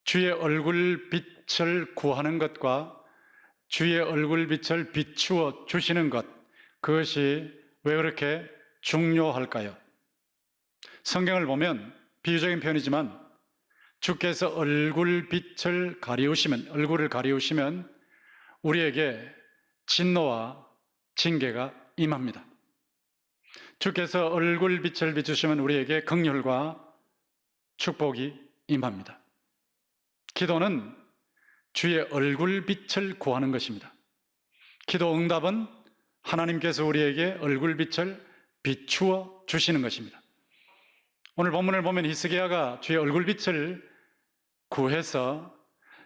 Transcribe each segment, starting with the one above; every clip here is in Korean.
주의 얼굴 빛을 구하는 것과 주의 얼굴 빛을 비추어 주시는 것, 그것이 왜 그렇게 중요할까요? 성경을 보면 비유적인 표현이지만 주께서 얼굴 빛을 가리우시면, 얼굴을 가리우시면 우리에게 진노와 징계가 임합니다. 주께서 얼굴 빛을 비추시면 우리에게 긍휼과 축복이 임합니다. 기도는 주의 얼굴 빛을 구하는 것입니다. 기도 응답은 하나님께서 우리에게 얼굴 빛을 비추어 주시는 것입니다. 오늘 본문을 보면 히스기야가 주의 얼굴 빛을 구해서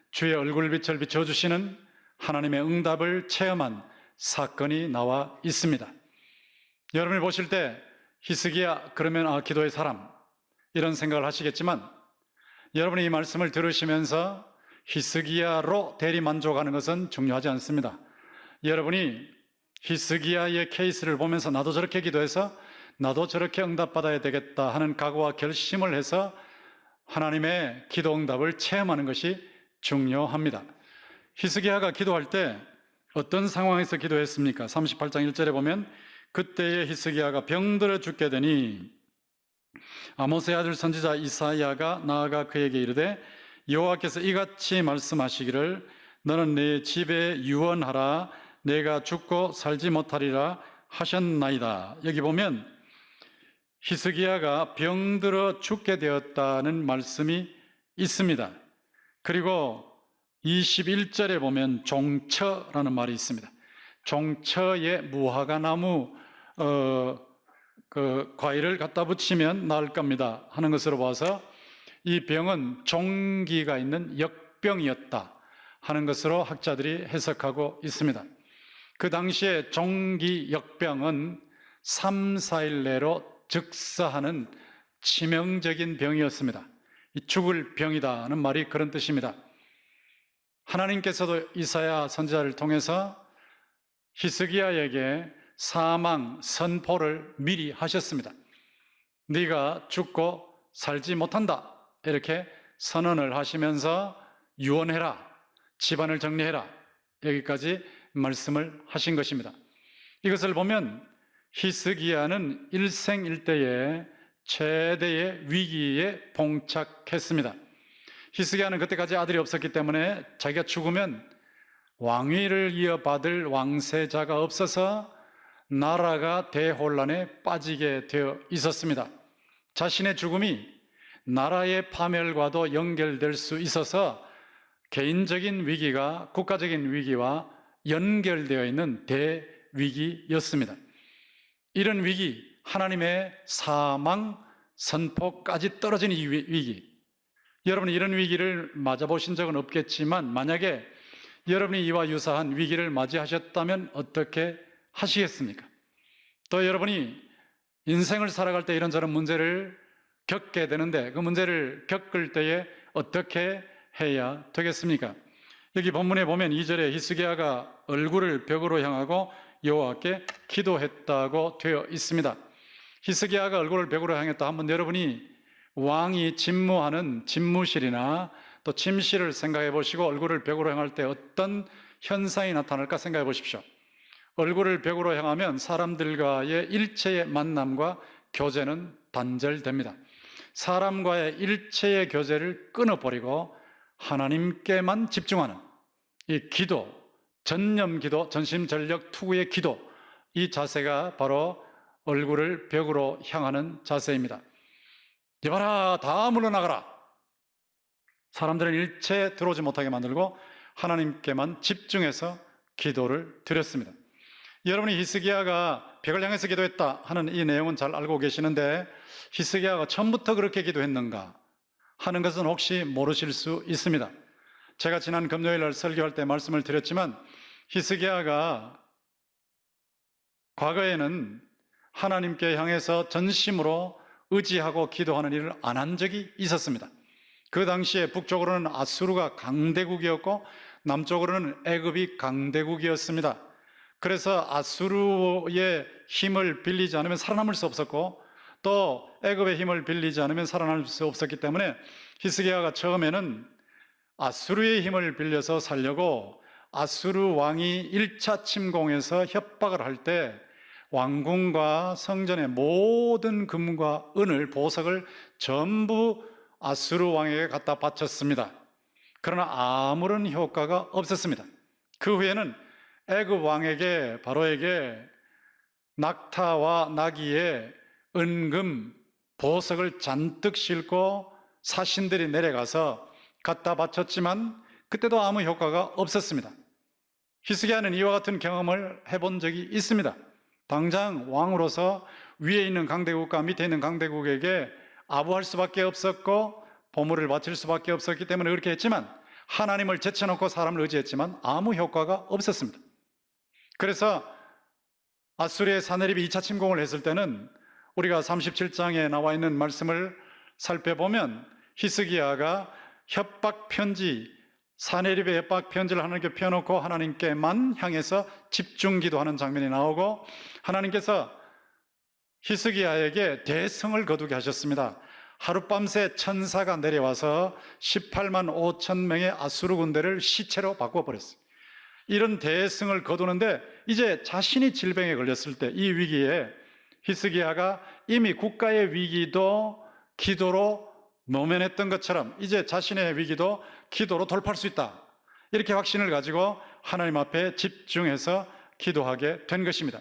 주의 얼굴 빛을 비추어 주시는 하나님의 응답을 체험한 사건이 나와 있습니다. 여러분이 보실 때 히스기야 그러면 기도의 사람 이런 생각을 하시겠지만 여러분이 이 말씀을 들으시면서 히스기야로 대리만족하는 것은 중요하지 않습니다. 여러분이 히스기야의 케이스를 보면서 나도 저렇게 기도해서 나도 저렇게 응답받아야 되겠다 하는 각오와 결심을 해서 하나님의 기도 응답을 체험하는 것이 중요합니다. 히스기야가 기도할 때 어떤 상황에서 기도했습니까? 38장 1절에 보면 그때에 히스기야가 병들어 죽게 되니 아모스의 아들 선지자 이사야가 나아가 그에게 이르되 여호와께서 이같이 말씀하시기를 너는 내 집에 유언하라 내가 죽고 살지 못하리라 하셨나이다. 여기 보면 히스기야가 병들어 죽게 되었다는 말씀이 있습니다. 그리고 21절에 보면 종처라는 말이 있습니다. 종처에 무화과나무 과일을 갖다 붙이면 나을 겁니다 하는 것으로 봐서 이 병은 종기가 있는 역병이었다 하는 것으로 학자들이 해석하고 있습니다. 그 당시에 종기 역병은 3, 4일 내로 즉사하는 치명적인 병이었습니다. 죽을 병이다는 말이 그런 뜻입니다. 하나님께서도 이사야 선지자를 통해서 히스기야에게 사망 선포를 미리 하셨습니다. 네가 죽고 살지 못한다 이렇게 선언을 하시면서 유언해라, 집안을 정리해라 여기까지 말씀을 하신 것입니다. 이것을 보면 히스기야는 일생일대의 최대의 위기에 봉착했습니다. 히스기야는 그때까지 아들이 없었기 때문에 자기가 죽으면 왕위를 이어받을 왕세자가 없어서 나라가 대혼란에 빠지게 되어 있었습니다. 자신의 죽음이 나라의 파멸과도 연결될 수 있어서 개인적인 위기가 국가적인 위기와 연결되어 있는 대위기였습니다. 이런 위기, 하나님의 사망 선포까지 떨어진 이 위기, 여러분이 이런 위기를 맞아보신 적은 없겠지만 만약에 여러분이 이와 유사한 위기를 맞이하셨다면 어떻게 하시겠습니까? 또 여러분이 인생을 살아갈 때 이런저런 문제를 겪게 되는데 그 문제를 겪을 때에 어떻게 해야 되겠습니까? 여기 본문에 보면 2절에 히스기야가 얼굴을 벽으로 향하고 여호와께 기도했다고 되어 있습니다. 히스기야가 얼굴을 벽으로 향했다 하면 여러분이 왕이 집무하는 집무실이나 또 침실을 생각해 보시고 얼굴을 벽으로 향할 때 어떤 현상이 나타날까 생각해 보십시오. 얼굴을 벽으로 향하면 사람들과의 일체의 만남과 교제는 단절됩니다. 사람과의 일체의 교제를 끊어버리고 하나님께만 집중하는 이 기도, 전념 기도, 전심전력 투구의 기도, 이 자세가 바로 얼굴을 벽으로 향하는 자세입니다. 여봐라, 다 물러나가라. 사람들은 일체 들어오지 못하게 만들고 하나님께만 집중해서 기도를 드렸습니다. 여러분이 히스기야가 벽을 향해서 기도했다 하는 이 내용은 잘 알고 계시는데 히스기야가 처음부터 그렇게 기도했는가 하는 것은 혹시 모르실 수 있습니다. 제가 지난 금요일 날 설교할 때 말씀을 드렸지만 히스기야가 과거에는 하나님께 향해서 전심으로 의지하고 기도하는 일을 안 한 적이 있었습니다. 그 당시에 북쪽으로는 아수르가 강대국이었고 남쪽으로는 애굽이 강대국이었습니다. 그래서 아수르의 힘을 빌리지 않으면 살아남을 수 없었고 또 애굽의 힘을 빌리지 않으면 살아남을 수 없었기 때문에 히스기야가 처음에는 아수르의 힘을 빌려서 살려고 아수르 왕이 1차 침공에서 협박을 할 때 왕궁과 성전의 모든 금과 은을, 보석을 전부 아수르 왕에게 갖다 바쳤습니다. 그러나 아무런 효과가 없었습니다. 그 후에는 애굽 왕에게, 바로에게 낙타와 나귀에 은금, 보석을 잔뜩 싣고 사신들이 내려가서 갖다 바쳤지만 그때도 아무 효과가 없었습니다. 히스기야는 이와 같은 경험을 해본 적이 있습니다. 당장 왕으로서 위에 있는 강대국과 밑에 있는 강대국에게 아부할 수밖에 없었고 보물을 바칠 수밖에 없었기 때문에 그렇게 했지만, 하나님을 제쳐놓고 사람을 의지했지만 아무 효과가 없었습니다. 그래서 아수르의 사네립이 2차 침공을 했을 때는 우리가 37장에 나와 있는 말씀을 살펴보면 히스기야가 협박 편지, 사네립의 협박 편지를 하나님께 펴놓고 하나님께만 향해서 집중 기도하는 장면이 나오고, 하나님께서 히스기야에게 대성을 거두게 하셨습니다. 하룻밤새 천사가 내려와서 18만 5천 명의 아수르 군대를 시체로 바꿔버렸어요. 이런 대승을 거두는데 이제 자신이 질병에 걸렸을 때 이 위기에 히스기야가 이미 국가의 위기도 기도로 모면했던 것처럼 이제 자신의 위기도 기도로 돌파할 수 있다, 이렇게 확신을 가지고 하나님 앞에 집중해서 기도하게 된 것입니다.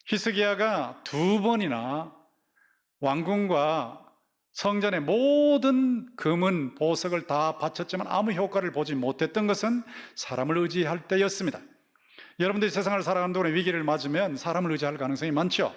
히스기야가 2번이나 왕궁과 성전의 모든 금은, 보석을 다 바쳤지만 아무 효과를 보지 못했던 것은 사람을 의지할 때였습니다. 여러분들이 세상을 살아가는 동안에 위기를 맞으면 사람을 의지할 가능성이 많죠.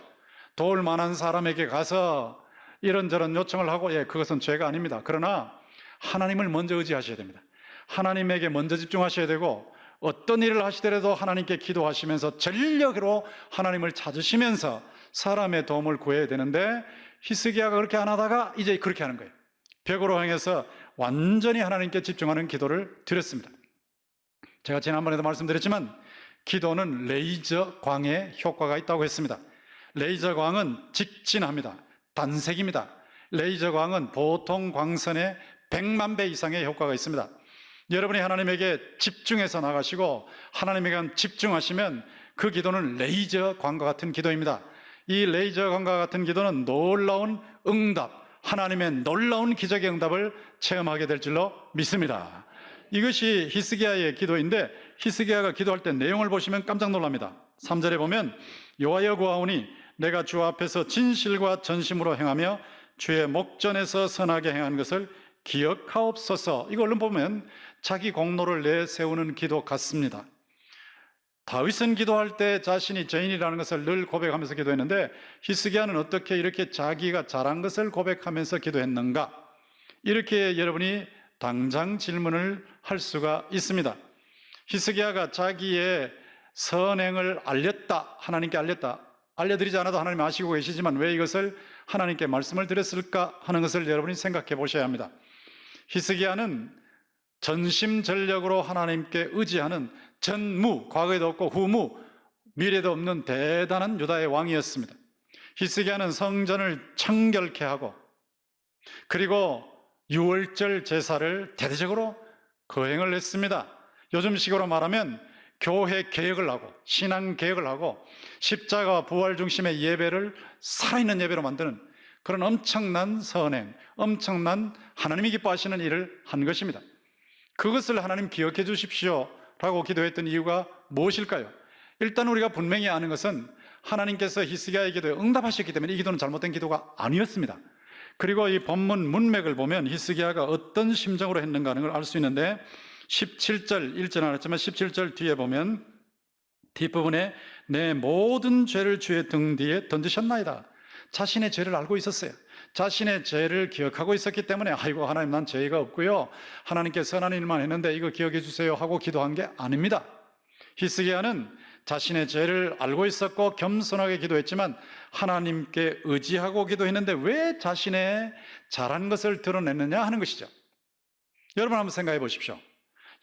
도울 만한 사람에게 가서 이런저런 요청을 하고, 그것은 죄가 아닙니다. 그러나 하나님을 먼저 의지하셔야 됩니다. 하나님에게 먼저 집중하셔야 되고, 어떤 일을 하시더라도 하나님께 기도하시면서 전력으로 하나님을 찾으시면서 사람의 도움을 구해야 되는데, 히스기야가 그렇게 안 하다가 이제 그렇게 하는 거예요. 벽으로 향해서 완전히 하나님께 집중하는 기도를 드렸습니다. 제가 지난번에도 말씀드렸지만 기도는 레이저 광의 효과가 있다고 했습니다. 레이저 광은 직진합니다. 단색입니다. 레이저 광은 보통 광선의 100만 배 이상의 효과가 있습니다. 여러분이 하나님에게 집중해서 나가시고 하나님에게 집중하시면 그 기도는 레이저 광과 같은 기도입니다. 이 레이저 광과 같은 기도는 놀라운 응답, 하나님의 놀라운 기적의 응답을 체험하게 될 줄로 믿습니다. 이것이 히스기야의 기도인데, 히스기야가 기도할 때 내용을 보시면 깜짝 놀랍니다. 3절에 보면 여호와여 구하오니 내가 주 앞에서 진실과 전심으로 행하며 주의 목전에서 선하게 행한 것을 기억하옵소서. 이걸로 보면 자기 공로를 내세우는 기도 같습니다. 다윗은 기도할 때 자신이 죄인이라는 것을 늘 고백하면서 기도했는데, 히스기야는 어떻게 이렇게 자기가 잘한 것을 고백하면서 기도했는가? 이렇게 여러분이 당장 질문을 할 수가 있습니다. 히스기야가 자기의 선행을 알렸다, 하나님께 알렸다. 알려드리지 않아도 하나님 아시고 계시지만 왜 이것을 하나님께 말씀을 드렸을까 하는 것을 여러분이 생각해 보셔야 합니다. 히스기야는 전심전력으로 하나님께 의지하는 전무, 과거에도 없고 후무, 미래도 없는 대단한 유다의 왕이었습니다. 히스기야는 성전을 청결케 하고, 그리고 유월절 제사를 대대적으로 거행을 했습니다. 요즘식으로 말하면 교회 개혁을 하고 신앙 개혁을 하고 십자가와 부활 중심의 예배를 살아있는 예배로 만드는 그런 엄청난 선행, 엄청난 하나님이 기뻐하시는 일을 한 것입니다. 그것을 하나님 기억해 주십시오 라고 기도했던 이유가 무엇일까요? 일단 우리가 분명히 아는 것은 하나님께서 히스기야의 기도에 응답하셨기 때문에 이 기도는 잘못된 기도가 아니었습니다. 그리고 이 본문 문맥을 보면 히스기야가 어떤 심정으로 했는가 하는 걸 알 수 있는데, 17절, 1절 안 했지만 17절 뒤에 보면 뒷부분에 내 모든 죄를 주의 등 뒤에 던지셨나이다. 자신의 죄를 알고 있었어요. 자신의 죄를 기억하고 있었기 때문에 아이고 하나님 난 죄가 없고요, 하나님께 선한 일만 했는데 이거 기억해 주세요 하고 기도한 게 아닙니다. 히스기야는 자신의 죄를 알고 있었고 겸손하게 기도했지만 하나님께 의지하고 기도했는데 왜 자신의 잘한 것을 드러냈느냐 하는 것이죠. 여러분 한번 생각해 보십시오.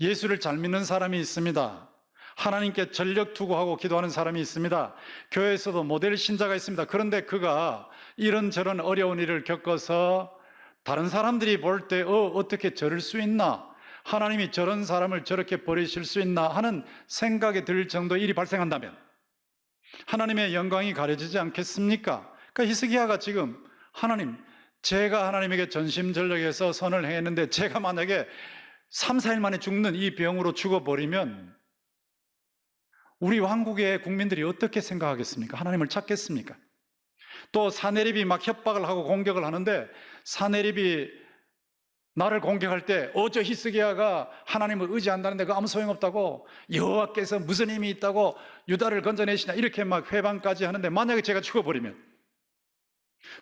예수를 잘 믿는 사람이 있습니다. 하나님께 전력 투구하고 기도하는 사람이 있습니다. 교회에서도 모델 신자가 있습니다. 그런데 그가 이런저런 어려운 일을 겪어서 다른 사람들이 볼 때 어떻게 저럴 수 있나, 하나님이 저런 사람을 저렇게 버리실 수 있나 하는 생각이 들 정도의 일이 발생한다면 하나님의 영광이 가려지지 않겠습니까? 그러니까 히스기야가 지금 하나님, 제가 하나님에게 전심전력해서 선을 행했는데 제가 만약에 3, 4일 만에 죽는 이 병으로 죽어버리면 우리 왕국의 국민들이 어떻게 생각하겠습니까? 하나님을 찾겠습니까? 또 사내립이 막 협박을 하고 공격을 하는데 사내립이 나를 공격할 때 저 히스기야가 하나님을 의지한다는데 그 아무 소용없다고, 여호와께서 무슨 힘이 있다고 유다를 건져내시냐, 이렇게 막 회방까지 하는데 만약에 제가 죽어버리면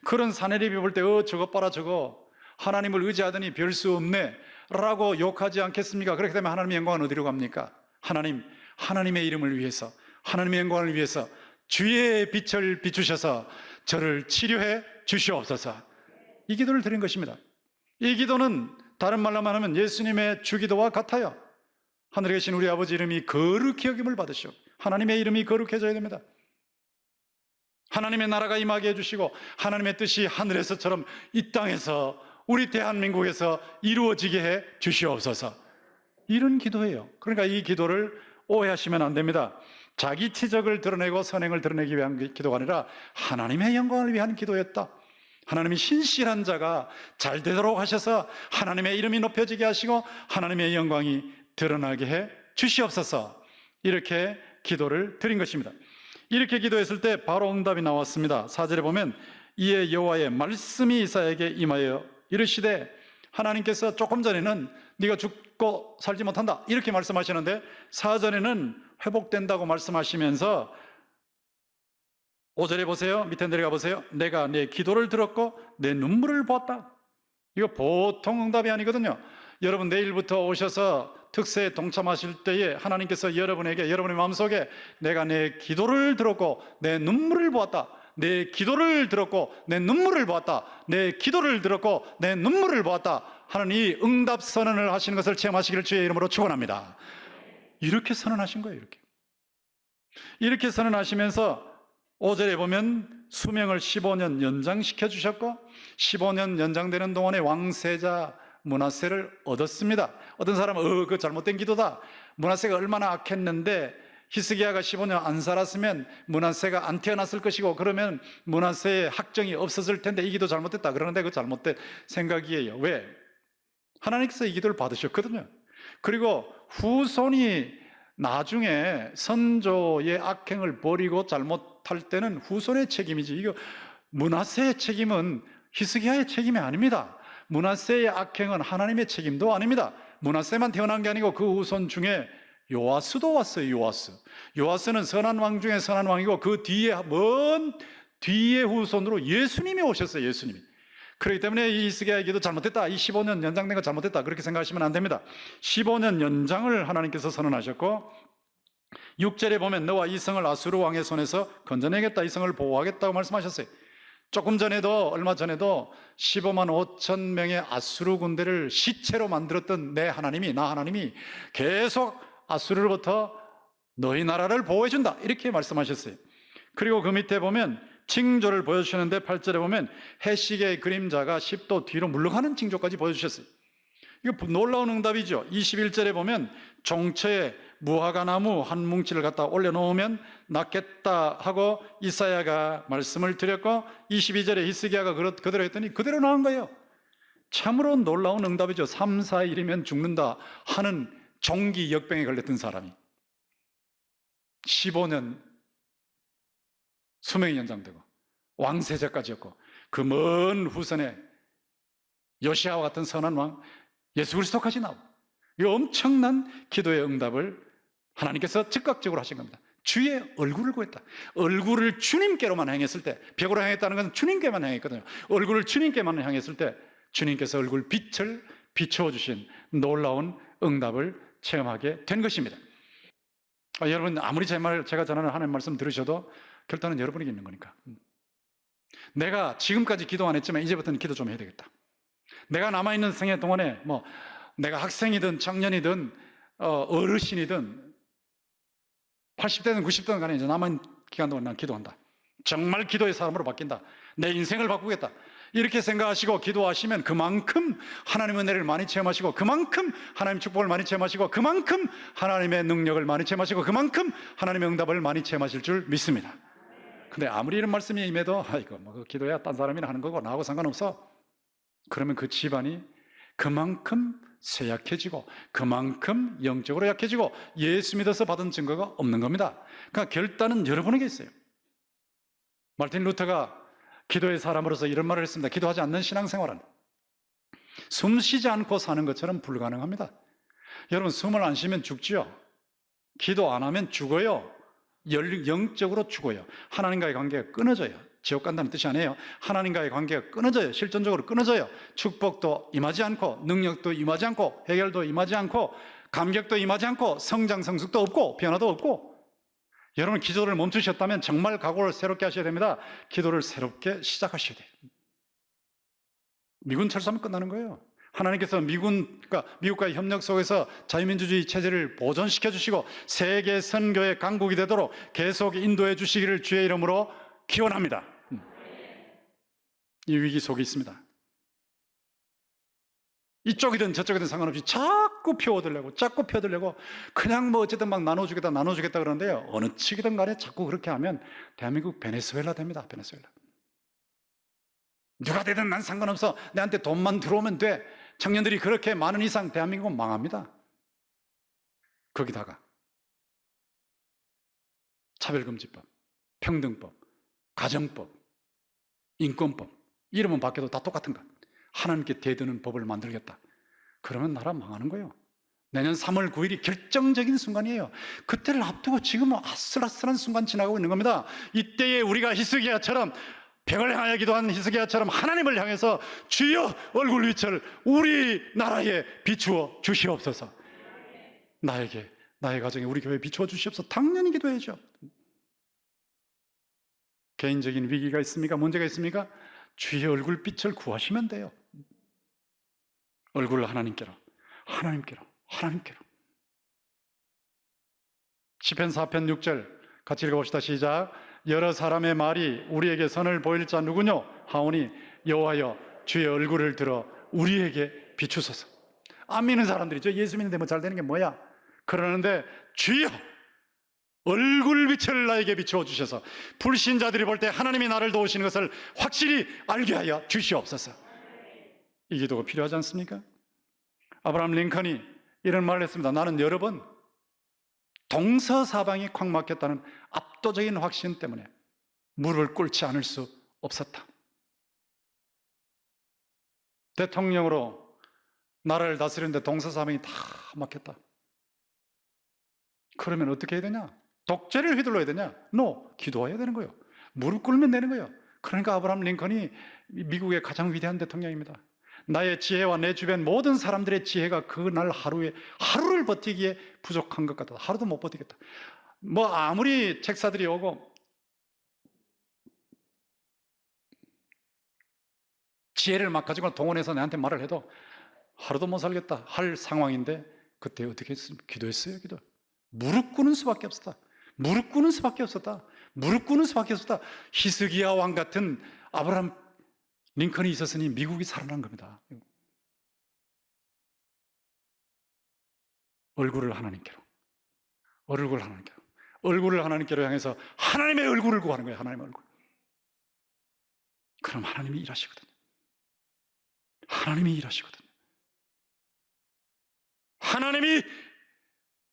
그런 사내립이 볼 때 저것 봐라, 저거 하나님을 의지하더니 별 수 없네 라고 욕하지 않겠습니까? 그렇게 되면 하나님의 영광은 어디로 갑니까? 하나님의 이름을 위해서, 하나님의 영광을 위해서 주의 빛을 비추셔서 저를 치료해 주시옵소서, 이 기도를 드린 것입니다. 이 기도는 다른 말로 말하면 예수님의 주기도와 같아요. 하늘에 계신 우리 아버지 이름이 거룩히 여김을 받으시오. 하나님의 이름이 거룩해져야 됩니다. 하나님의 나라가 임하게 해주시고 하나님의 뜻이 하늘에서처럼 이 땅에서, 우리 대한민국에서 이루어지게 해 주시옵소서, 이런 기도예요. 그러니까 이 기도를 오해하시면 안 됩니다. 자기 치적을 드러내고 선행을 드러내기 위한 기도가 아니라 하나님의 영광을 위한 기도였다. 하나님이 신실한 자가 잘 되도록 하셔서 하나님의 이름이 높여지게 하시고 하나님의 영광이 드러나게 해 주시옵소서, 이렇게 기도를 드린 것입니다. 이렇게 기도했을 때 바로 응답이 나왔습니다. 4절에 보면 이에 여호와의 말씀이 이사야에게 임하여 이르시되, 하나님께서 조금 전에는 네가 죽고 살지 못한다 이렇게 말씀하시는데 4절에는 회복된다고 말씀하시면서 5절에 보세요. 밑에 내려가 보세요. 내가 내 기도를 들었고 내 눈물을 보았다. 이거 보통 응답이 아니거든요. 여러분 내일부터 오셔서 특세에 동참하실 때에 하나님께서 여러분에게, 여러분의 마음속에 내가 내 기도를 들었고 내 눈물을 보았다, 내 기도를 들었고 내 눈물을 보았다, 내 기도를 들었고 내 눈물을 보았다 하는 이 응답 선언을 하시는 것을 체험하시기를 주의 이름으로 축원합니다. 이렇게 선언하신 거예요. 이렇게 선언하시면서 5절에 보면 수명을 15년 연장시켜 주셨고 15년 연장되는 동안에 왕세자 므낫세를 얻었습니다. 어떤 사람은 그거 잘못된 기도다, 므낫세가 얼마나 악했는데 히스기야가 15년 안 살았으면 므낫세가 안 태어났을 것이고 그러면 므낫세의 학정이 없었을 텐데 이 기도 잘못됐다. 그러는데 그거 잘못된 생각이에요. 왜? 하나님께서 이 기도를 받으셨거든요. 그리고 후손이 나중에 선조의 악행을 버리고 잘못할 때는 후손의 책임이지, 이거 므낫세의 책임은 히스기야의 책임이 아닙니다. 므낫세의 악행은 하나님의 책임도 아닙니다. 므낫세만 태어난 게 아니고 그 후손 중에 요아스도 왔어요. 요아스는 선한 왕 중에 선한 왕이고 그 뒤에 먼 뒤에 후손으로 예수님이 오셨어요. 예수님이. 그렇기 때문에 이 히스기야의 기도 잘못됐다, 이 15년 연장된 거 잘못됐다 그렇게 생각하시면 안 됩니다. 15년 연장을 하나님께서 선언하셨고 6절에 보면 너와 이 성을 아수르 왕의 손에서 건져내겠다, 이 성을 보호하겠다고 말씀하셨어요. 조금 전에도, 얼마 전에도 15만 5천 명의 아수르 군대를 시체로 만들었던 나 하나님이 계속 아수르로부터 너희 나라를 보호해준다 이렇게 말씀하셨어요. 그리고 그 밑에 보면 징조를 보여주시는데 8절에 보면 해시계의 그림자가 10도 뒤로 물러가는 징조까지 보여주셨어요. 이거 놀라운 응답이죠. 21절에 보면 종처에 무화과나무 한 뭉치를 갖다 올려놓으면 낫겠다 하고 이사야가 말씀을 드렸고 22절에 히스기야가 그대로 했더니 그대로 나온 거예요. 참으로 놀라운 응답이죠. 3, 4일이면 죽는다 하는 종기 역병에 걸렸던 사람이 15년 수명이 연장되고 왕세자까지였고 그 먼 후손에 요시아와 같은 선한 왕 예수 그리스도까지 나오고 이 엄청난 기도의 응답을 하나님께서 즉각적으로 하신 겁니다. 주의 얼굴을 구했다. 얼굴을 주님께로만 향했을 때, 벽으로 향했다는 것은 주님께만 향했거든요. 얼굴을 주님께만 향했을 때 주님께서 얼굴 빛을 비추어 주신 놀라운 응답을 체험하게 된 것입니다. 여러분 아무리 제가 전하는 하나님 말씀 들으셔도 결단은 여러분에게 있는 거니까. 내가 지금까지 기도 안 했지만 이제부터는 기도 좀 해야 되겠다. 내가 남아있는 생애 동안에 내가 학생이든 청년이든 어르신이든 80대든 90대든 간에 이제 남은 기간 동안 난 기도한다. 정말 기도의 사람으로 바뀐다. 내 인생을 바꾸겠다. 이렇게 생각하시고 기도하시면 그만큼 하나님의 은혜를 많이 체험하시고, 그만큼 하나님의 축복을 많이 체험하시고, 그만큼 하나님의 능력을 많이 체험하시고, 그만큼 하나님의 응답을 많이 체험하실 줄 믿습니다. 근데 아무리 이런 말씀이 임해도 이거 뭐 기도야 딴 사람이나 하는 거고 나하고 상관없어, 그러면 그 집안이 그만큼 쇠약해지고, 그만큼 영적으로 약해지고, 예수 믿어서 받은 증거가 없는 겁니다. 그러니까 결단은 여러분에게 있어요. 마르틴 루터가 기도의 사람으로서 이런 말을 했습니다. 기도하지 않는 신앙생활은 숨 쉬지 않고 사는 것처럼 불가능합니다. 여러분, 숨을 안 쉬면 죽지요. 기도 안 하면 죽어요. 영적으로 죽어요. 하나님과의 관계가 끊어져요. 지옥 간다는 뜻이 아니에요. 하나님과의 관계가 끊어져요. 실존적으로 끊어져요. 축복도 임하지 않고, 능력도 임하지 않고, 해결도 임하지 않고, 감격도 임하지 않고, 성장 성숙도 없고, 변화도 없고. 여러분, 기도를 멈추셨다면 정말 각오를 새롭게 하셔야 됩니다. 기도를 새롭게 시작하셔야 돼요. 미군 철수하면 끝나는 거예요. 하나님께서 미국과의 협력 속에서 자유민주주의 체제를 보존시켜 주시고 세계 선교의 강국이 되도록 계속 인도해 주시기를 주의 이름으로 기원합니다. 이 위기 속에 있습니다. 이쪽이든 저쪽이든 상관없이 자꾸 펴들려고 그냥 뭐 어쨌든 막 나눠주겠다 그러는데요, 어느 측이든 간에 자꾸 그렇게 하면 대한민국 베네수엘라 됩니다. 베네수엘라. 누가 되든 난 상관없어, 내한테 돈만 들어오면 돼. 청년들이 그렇게 많은 이상 대한민국은 망합니다. 거기다가 차별금지법, 평등법, 가정법, 인권법, 이름은 바뀌어도 다 똑같은 것. 하나님께 대드는 법을 만들겠다. 그러면 나라 망하는 거예요. 내년 3월 9일이 결정적인 순간이에요. 그때를 앞두고 지금은 아슬아슬한 순간 지나가고 있는 겁니다. 이때에 우리가 히스기야처럼, 벽을 향하여 기도한 히스기야처럼 하나님을 향해서 주여 얼굴 빛을 우리 나라에 비추어 주시옵소서. 나에게, 나의 가정에, 우리 교회에 비추어 주시옵소서. 당연히 기도해야죠. 개인적인 위기가 있습니까? 문제가 있습니까? 주의 얼굴 빛을 구하시면 돼요. 얼굴을 하나님께로. 시편 4편 6절 같이 읽어봅시다. 시작. 여러 사람의 말이 우리에게 선을 보일 자 누구뇨 하오니 여호와여 주의 얼굴을 들어 우리에게 비추소서. 안 믿는 사람들이죠. 예수 믿는데 뭐 잘 되는 게 뭐야? 그러는데 주여 얼굴 빛을 나에게 비추어 주셔서 불신자들이 볼 때 하나님이 나를 도우시는 것을 확실히 알게 하여 주시옵소서. 이 기도가 필요하지 않습니까? 아브라함 링컨이 이런 말을 했습니다. 나는 여러 번 동서사방이 콱 막혔다는 압도적인 확신 때문에 무릎을 꿇지 않을 수 없었다. 대통령으로 나라를 다스리는데 동서사방이 다 막혔다. 그러면 어떻게 해야 되냐? 독재를 휘둘러야 되냐? 기도해야 되는 거예요. 무릎 꿇으면 되는 거예요. 그러니까 아브라함 링컨이 미국의 가장 위대한 대통령입니다. 나의 지혜와 내 주변 모든 사람들의 지혜가 그날 하루를 버티기에 부족한 것 같다. 하루도 못 버티겠다. 뭐 아무리 책사들이 오고 지혜를 막 가지고 동원해서 내한테 말을 해도 하루도 못 살겠다 할 상황인데, 그때 어떻게 했습니까? 기도했어요. 기도. 무릎 꿇는 수밖에 없었다. 히스기야 왕 같은 아브라함 링컨이 있었으니 미국이 살아난 겁니다. 얼굴을 하나님께로 향해서 하나님의 얼굴을 구하는 거예요. 하나님의 얼굴. 그럼 하나님이 일하시거든요. 하나님이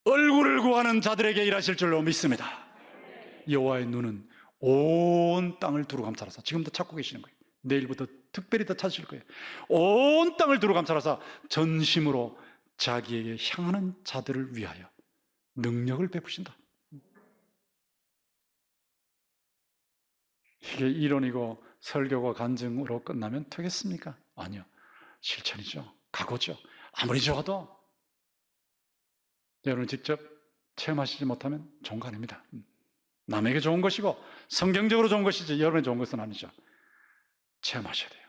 얼굴을 구하는 자들에게 일하실 줄로 믿습니다. 여호와의 눈은 온 땅을 두루 감찰하사, 지금도 찾고 계시는 거예요. 내일부터 특별히 더 찾으실 거예요. 온 땅을 두루 감찰하사 전심으로 자기에게 향하는 자들을 위하여 능력을 베푸신다. 이게 이론이고 설교가 간증으로 끝나면 되겠습니까? 아니요. 실천이죠. 각오죠. 아무리 좋아도 여러분 직접 체험하시지 못하면 좋은 거 아닙니다. 남에게 좋은 것이고 성경적으로 좋은 것이지 여러분의 좋은 것은 아니죠. 체험하셔야 돼요.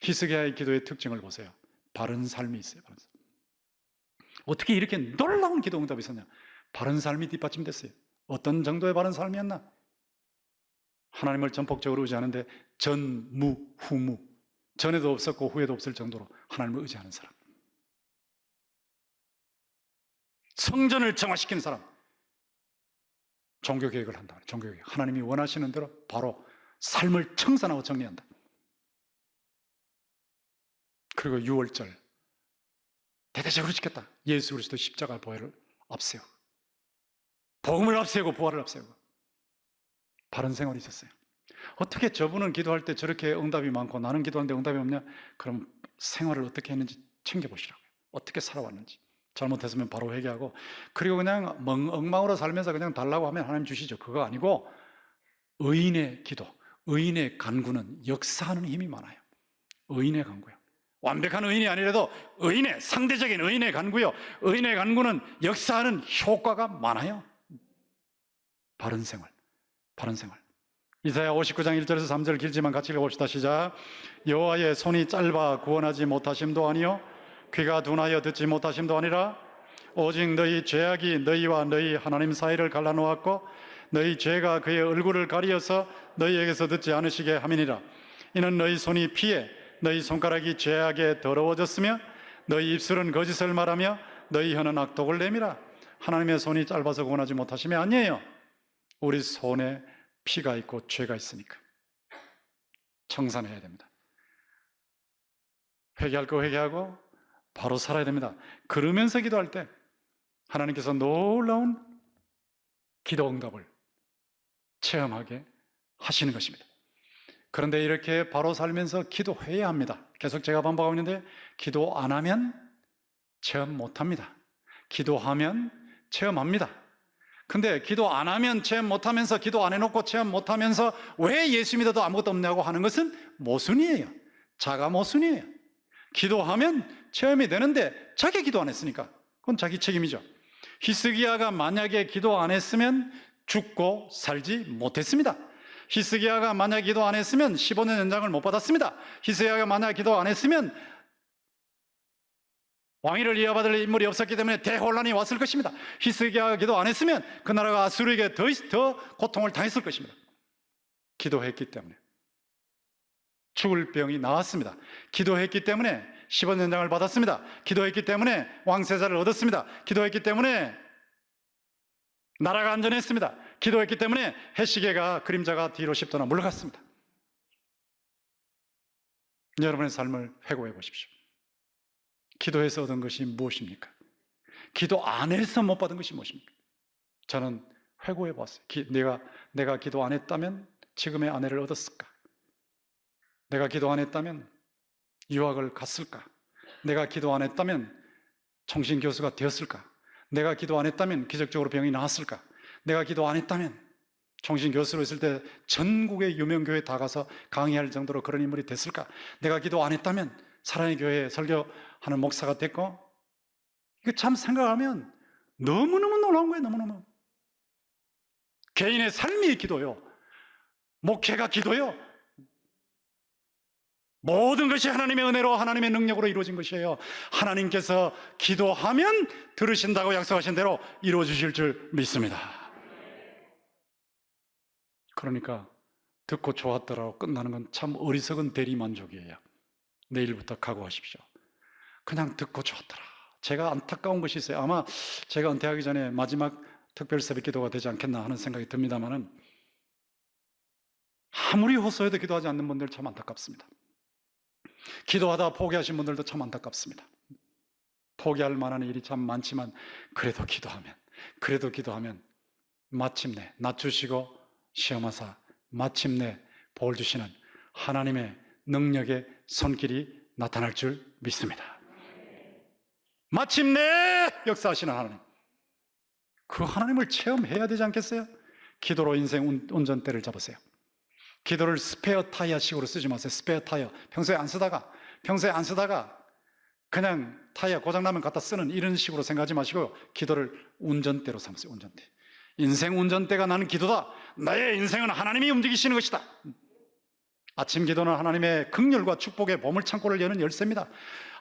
히스기야의 기도의 특징을 보세요. 바른 삶이 있어요. 어떻게 이렇게 놀라운 기도 응답이 있었냐? 바른 삶이 뒷받침됐어요. 어떤 정도의 바른 삶이었나? 하나님을 전폭적으로 의지하는데 전무후무, 전에도 없었고 후에도 없을 정도로 하나님을 의지하는 사람, 성전을 정화시키는 사람, 종교개혁을 한다. 종교개혁, 하나님이 원하시는 대로 바로 삶을 청산하고 정리한다. 그리고 6월절 대대적으로 지켰다. 예수 그리스도 십자가 보혈을 앞세우고, 복음을 앞세우고, 부활을 앞세우고 바른 생활이 있었어요. 어떻게 저분은 기도할 때 저렇게 응답이 많고 나는 기도하는데 응답이 없냐? 그럼 생활을 어떻게 했는지 챙겨보시라고요. 어떻게 살아왔는지. 잘못했으면 바로 회개하고, 그리고 그냥 엉망으로 살면서 그냥 달라고 하면 하나님 주시죠. 그거 아니고 의인의 기도, 의인의 간구는 역사하는 힘이 많아요. 의인의 간구요. 완벽한 의인이 아니라도 의인의, 상대적인 의인의 간구요, 의인의 간구는 역사하는 효과가 많아요. 바른 생활, 바른 생활. 이사야 59장 1절에서 3절 길지만 같이 읽어봅시다. 시작. 여호와의 손이 짧아 구원하지 못하심도 아니요 귀가 둔하여 듣지 못하심도 아니라 오직 너희 죄악이 너희와 너희 하나님 사이를 갈라놓았고 너희 죄가 그의 얼굴을 가리어서 너희에게서 듣지 않으시게 함이니라. 이는 너희 손이 피해 너희 손가락이 죄악에 더러워졌으며 너희 입술은 거짓을 말하며 너희 혀는 악독을 내밀어. 하나님의 손이 짧아서 구원하지 못하심이 아니에요. 우리 손에 피가 있고 죄가 있으니까 청산해야 됩니다. 회개할 거 회개하고 바로 살아야 됩니다. 그러면서 기도할 때 하나님께서 놀라운 기도 응답을 체험하게 하시는 것입니다. 그런데 이렇게 바로 살면서 기도해야 합니다. 계속 제가 반복하고 있는데 기도 안 하면 체험 못 합니다. 기도하면 체험합니다. 근데 기도 안 하면 체험 못 하면서, 기도 안 해놓고 체험 못 하면서 왜 예수 믿어도 아무것도 없냐고 하는 것은 모순이에요. 자가 모순이에요. 기도하면 체험이 되는데 자기 기도 안 했으니까 그건 자기 책임이죠. 히스기야가 만약에 기도 안 했으면 죽고 살지 못했습니다. 히스기야가 만약 기도 안 했으면 15년 연장을 못 받았습니다. 히스기야가 만약 기도 안 했으면 왕위를 이어받을 인물이 없었기 때문에 대혼란이 왔을 것입니다. 히스기야가 기도 안 했으면 그 나라가 아수르에게 더 고통을 당했을 것입니다. 기도했기 때문에 죽을 병이 나았습니다. 기도했기 때문에 15년 연장을 받았습니다. 기도했기 때문에 왕세자를 얻었습니다. 기도했기 때문에 나라가 안전했습니다. 기도했기 때문에 해시계가, 그림자가 뒤로 10도나 물러갔습니다. 여러분의 삶을 회고해 보십시오. 기도해서 얻은 것이 무엇입니까? 기도 안 해서 못 받은 것이 무엇입니까? 저는 회고해 봤어요. 내가 기도 안 했다면 지금의 아내를 얻었을까? 내가 기도 안 했다면 유학을 갔을까? 내가 기도 안 했다면 정신교수가 되었을까? 내가 기도 안 했다면 기적적으로 병이 나았을까? 내가 기도 안 했다면 정신교수로 있을 때 전국의 유명 교회에 다 가서 강의할 정도로 그런 인물이 됐을까? 내가 기도 안 했다면 사랑의 교회에 설교하는 목사가 됐고, 이거 참 생각하면 너무너무 놀라운 거예요. 너무너무. 개인의 삶이 기도요, 목회가 기도요, 모든 것이 하나님의 은혜로, 하나님의 능력으로 이루어진 것이에요. 하나님께서 기도하면 들으신다고 약속하신 대로 이루어 주실 줄 믿습니다. 그러니까 듣고 좋았더라고 끝나는 건 참 어리석은 대리만족이에요. 내일부터 각오하십시오. 그냥 듣고 좋았더라. 제가 안타까운 것이 있어요. 아마 제가 은퇴하기 전에 마지막 특별 새벽 기도가 되지 않겠나 하는 생각이 듭니다만은, 아무리 호소해도 기도하지 않는 분들 참 안타깝습니다. 기도하다 포기하신 분들도 참 안타깝습니다. 포기할 만한 일이 참 많지만 그래도 기도하면 마침내 낮추시고 시험하사 마침내 볼 주시는 하나님의 능력의 손길이 나타날 줄 믿습니다. 마침내 역사하시는 하나님, 그 하나님을 체험해야 되지 않겠어요? 기도로 인생 운전대를 잡으세요. 기도를 스페어 타이어 식으로 쓰지 마세요. 스페어 타이어 평소에 안 쓰다가 그냥 타이어 고장나면 갖다 쓰는 이런 식으로 생각하지 마시고 기도를 운전대로 삼으세요. 운전대. 인생 운전대가 나는 기도다. 나의 인생은 하나님이 움직이시는 것이다. 아침 기도는 하나님의 긍휼과 축복의 보물창고를 여는 열쇠입니다.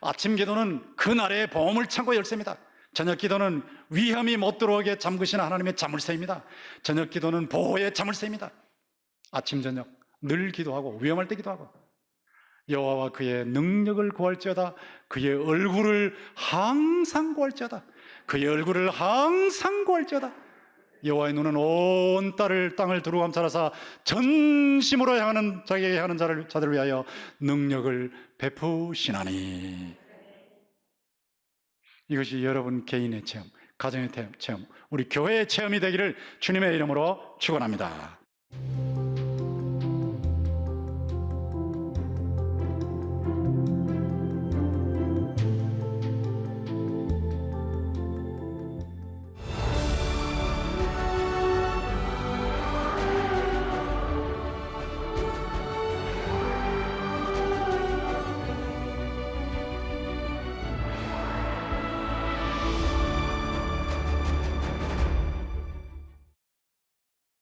아침 기도는 그날의 보물창고 열쇠입니다. 저녁 기도는 위험이 못 들어오게 잠그시는 하나님의 자물쇠입니다. 저녁 기도는 보호의 자물쇠입니다. 아침 저녁 늘 기도하고 위험할 때 기도하고 여호와와 그의 능력을 구할지어다. 그의 얼굴을 항상 구할지어다. 그의 얼굴을 항상 구할지어다. 여호와의 눈은 온 땅을 두루 감찰하사 전심으로 향하는 자기에게 향하는 자들을 위하여 능력을 베푸시나니. 이것이 여러분 개인의 체험, 가정의 체험, 우리 교회의 체험이 되기를 주님의 이름으로 축원합니다.